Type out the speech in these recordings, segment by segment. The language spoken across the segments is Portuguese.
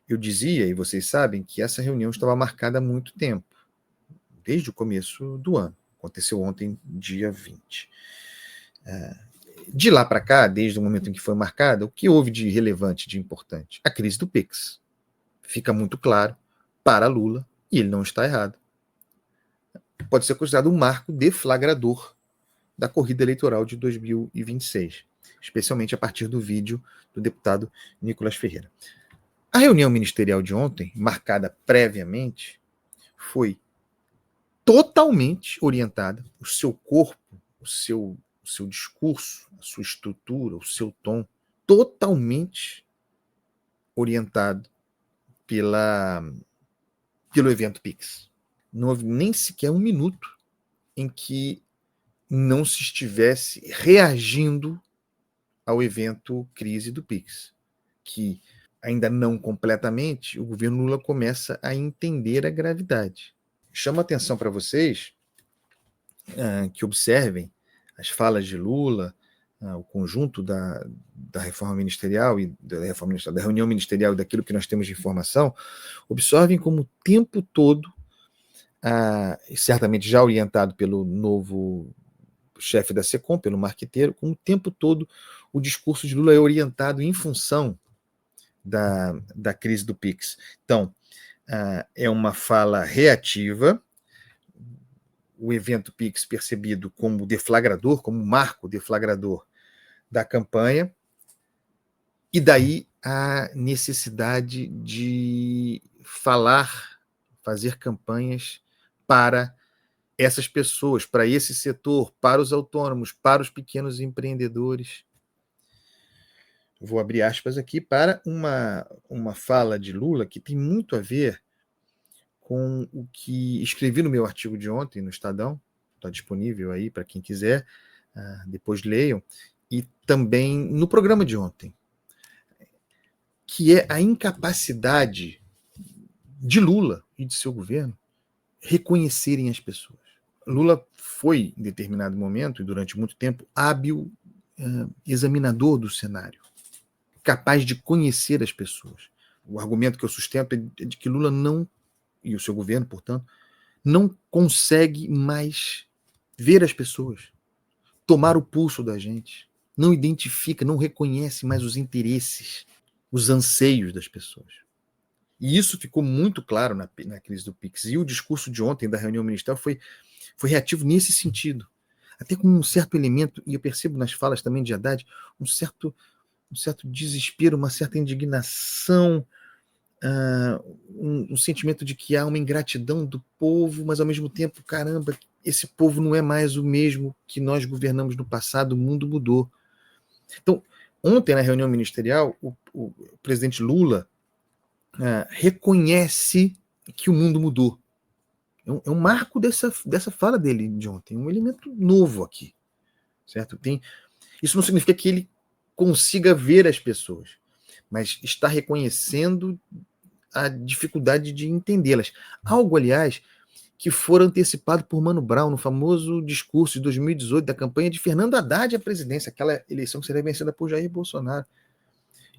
Eu dizia, e vocês sabem, que essa reunião estava marcada há muito tempo, desde o começo do ano. Aconteceu ontem, dia 20. De lá para cá, desde o momento em que foi marcada, o que houve de relevante, de importante? A crise do Pix. Fica muito claro para Lula, e ele não está errado. Pode ser considerado um marco deflagrador da corrida eleitoral de 2026, especialmente a partir do vídeo do deputado Nicolas Ferreira. A reunião ministerial de ontem, marcada previamente, foi totalmente orientada, o seu corpo, o seu discurso, a sua estrutura, o seu tom, totalmente orientado pelo evento Pix. Não houve nem sequer um minuto em que não se estivesse reagindo ao evento crise do Pix, que ainda não completamente, o governo Lula começa a entender a gravidade. Chamo a atenção para vocês que observem as falas de Lula, o conjunto da reforma ministerial e da reunião ministerial e daquilo que nós temos de informação, observem como o tempo todo, certamente já orientado pelo novo chefe da SECOM, pelo marqueteiro, como o tempo todo o discurso de Lula é orientado em função da crise do Pix. Então, é uma fala reativa, o evento Pix percebido como deflagrador, como marco deflagrador da campanha, e daí a necessidade de fazer campanhas para essas pessoas, para esse setor, para os autônomos, para os pequenos empreendedores. Vou abrir aspas aqui para uma fala de Lula que tem muito a ver com o que escrevi no meu artigo de ontem no Estadão, está disponível aí para quem quiser, depois leiam, e também no programa de ontem, que é a incapacidade de Lula e de seu governo reconhecerem as pessoas. Lula foi, em determinado momento, e durante muito tempo, hábil examinador do cenário, capaz de conhecer as pessoas. O argumento que eu sustento é de que Lula não, e o seu governo, portanto, não consegue mais ver as pessoas, tomar o pulso da gente, não identifica, não reconhece mais os interesses, os anseios das pessoas. E isso ficou muito claro na crise do Pix. E o discurso de ontem da reunião ministerial foi reativo nesse sentido. Até com um certo elemento, e eu percebo nas falas também de Haddad, um certo desespero, uma certa indignação, um sentimento de que há uma ingratidão do povo, mas ao mesmo tempo, caramba, esse povo não é mais o mesmo que nós governamos no passado, o mundo mudou. Então, ontem na reunião ministerial, o presidente Lula reconhece que o mundo mudou. É um marco dessa fala dele de ontem, um elemento novo aqui, certo? Isso não significa que ele consiga ver as pessoas, mas está reconhecendo a dificuldade de entendê-las. Algo, aliás, que fora antecipado por Mano Brown no famoso discurso de 2018 da campanha de Fernando Haddad à presidência, aquela eleição que seria vencida por Jair Bolsonaro.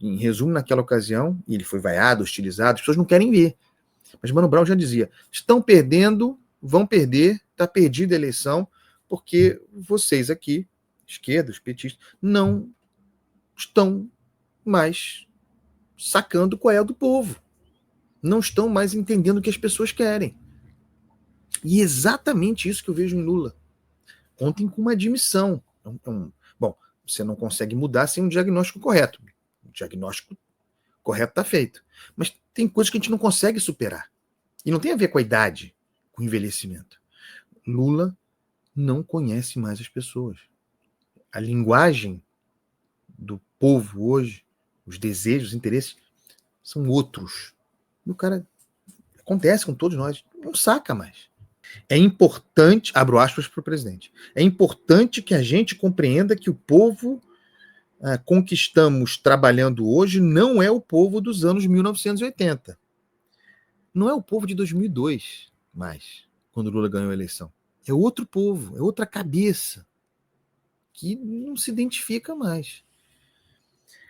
Em resumo, naquela ocasião, e ele foi vaiado, hostilizado, as pessoas não querem ver. Mas Mano Brown já dizia, estão perdendo, vão perder, está perdida a eleição, porque vocês aqui, esquerda, os petistas, não estão mais sacando qual é o do povo. Não estão mais entendendo o que as pessoas querem. E é exatamente isso que eu vejo em Lula. Ontem com uma admissão. Bom, você não consegue mudar sem um diagnóstico correto. O diagnóstico correto está feito. Mas tem coisas que a gente não consegue superar. E não tem a ver com a idade, com o envelhecimento. Lula não conhece mais as pessoas. A linguagem do povo hoje, os desejos, os interesses, são outros. E o cara, acontece com todos nós, não saca mais. É importante, abro aspas para o presidente, é importante que a gente compreenda que o povo conquistamos trabalhando hoje não é o povo dos anos 1980. Não é o povo de 2002 mais, quando Lula ganhou a eleição. É outro povo, é outra cabeça, que não se identifica mais.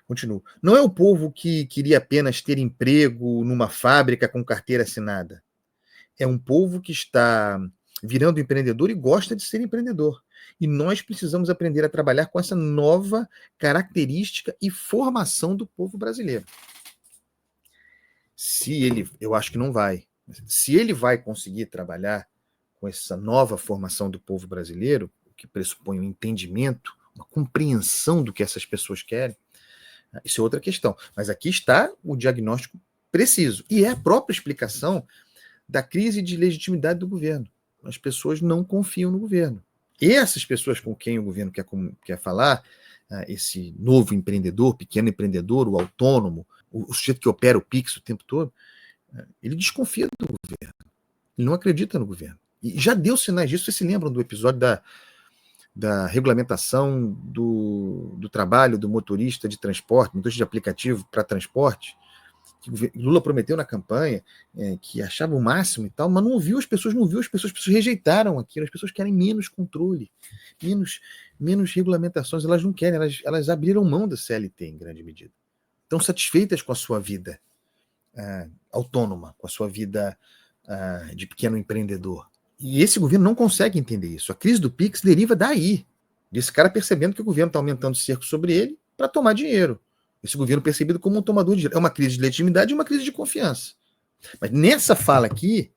Continuo. Não é o povo que queria apenas ter emprego numa fábrica com carteira assinada. É um povo que está virando empreendedor e gosta de ser empreendedor. E nós precisamos aprender a trabalhar com essa nova característica e formação do povo brasileiro. Eu acho que não vai. Se ele vai conseguir trabalhar com essa nova formação do povo brasileiro, que pressupõe um entendimento, uma compreensão do que essas pessoas querem, isso é outra questão. Mas aqui está o diagnóstico preciso. E é a própria explicação da crise de legitimidade do governo. As pessoas não confiam no governo. E essas pessoas com quem o governo quer falar, esse novo empreendedor, pequeno empreendedor, o autônomo, o sujeito que opera o Pix o tempo todo, ele desconfia do governo. Ele não acredita no governo. E já deu sinais disso. Vocês se lembram do episódio da regulamentação do trabalho do motorista de transporte, motorista de aplicativo para transporte, que Lula prometeu na campanha, que achava o máximo e tal, mas não ouviu as pessoas, as pessoas rejeitaram aquilo, as pessoas querem menos controle, menos regulamentações, elas não querem, elas abriram mão da CLT em grande medida. Estão satisfeitas com a sua vida autônoma, com a sua vida de pequeno empreendedor. E esse governo não consegue entender isso. A crise do Pix deriva daí, desse cara percebendo que o governo está aumentando o cerco sobre ele para tomar dinheiro. Esse governo percebido como um tomador de dinheiro. É uma crise de legitimidade e uma crise de confiança. Mas nessa fala aqui,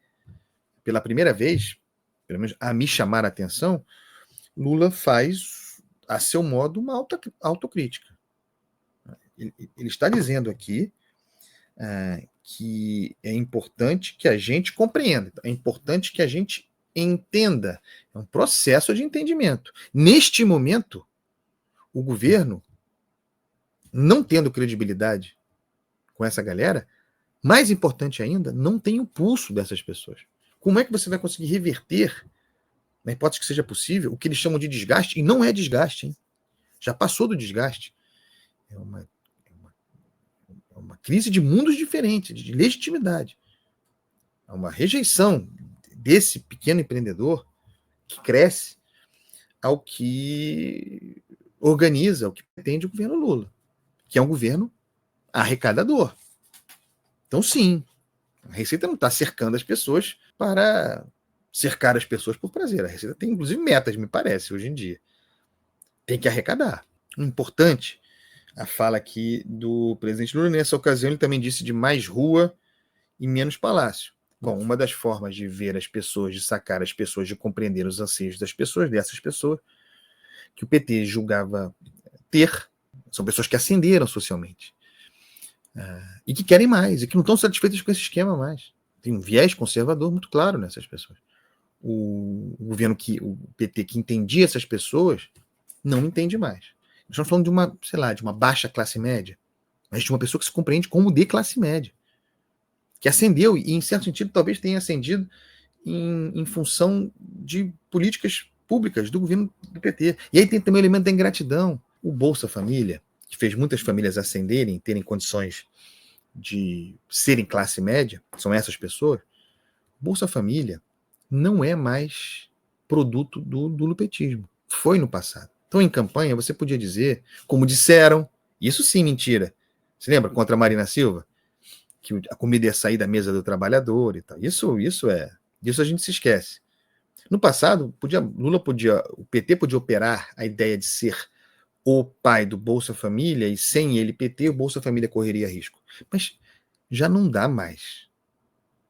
pela primeira vez, pelo menos a me chamar a atenção, Lula faz, a seu modo, uma autocrítica. Ele está dizendo aqui que é importante que a gente compreenda, é importante que a gente entenda. É um processo de entendimento. Neste momento, o governo, não tendo credibilidade com essa galera, mais importante ainda, não tem o pulso dessas pessoas. Como é que você vai conseguir reverter, na hipótese que seja possível, o que eles chamam de desgaste? E não é desgaste, hein? Já passou do desgaste. É uma crise de mundos diferentes, de legitimidade. É uma rejeição desse pequeno empreendedor que cresce ao que organiza, ao que pretende o governo Lula, que é um governo arrecadador. Então, sim, a Receita não está cercando as pessoas para cercar as pessoas por prazer. A Receita tem, inclusive, metas, me parece, hoje em dia. Tem que arrecadar. Importante, a fala aqui do presidente Lula, nessa ocasião, ele também disse de mais rua e menos palácio. Bom, uma das formas de ver as pessoas, de sacar as pessoas, de compreender os anseios das pessoas, dessas pessoas, que o PT julgava ter, são pessoas que ascenderam socialmente. E que querem mais, e que não estão satisfeitas com esse esquema mais. Tem um viés conservador muito claro nessas pessoas. O governo o PT que entendia essas pessoas, não entende mais. Nós estamos falando de uma baixa classe média, mas de uma pessoa que se compreende como de classe média, que ascendeu, e em certo sentido talvez tenha ascendido em função de políticas públicas do governo do PT. E aí tem também o elemento da ingratidão. O Bolsa Família, que fez muitas famílias ascenderem, terem condições de serem classe média, são essas pessoas. Bolsa Família não é mais produto do lupetismo. Foi no passado. Então, em campanha, você podia dizer, como disseram, isso sim, mentira. Você lembra contra a Marina Silva? Que a comida ia sair da mesa do trabalhador e tal. Isso a gente se esquece. No passado, o PT podia operar a ideia de ser o pai do Bolsa Família, e sem ele, PT, o Bolsa Família correria risco. Mas já não dá mais.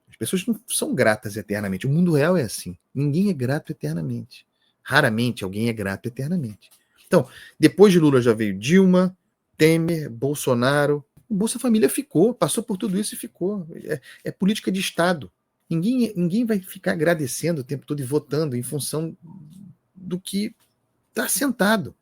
As pessoas não são gratas eternamente. O mundo real é assim. Ninguém é grato eternamente. Raramente alguém é grato eternamente. Então, depois de Lula já veio Dilma, Temer, Bolsonaro. O Bolsa Família ficou, passou por tudo isso e ficou. É política de Estado. Ninguém vai ficar agradecendo o tempo todo e votando em função do que está assentado.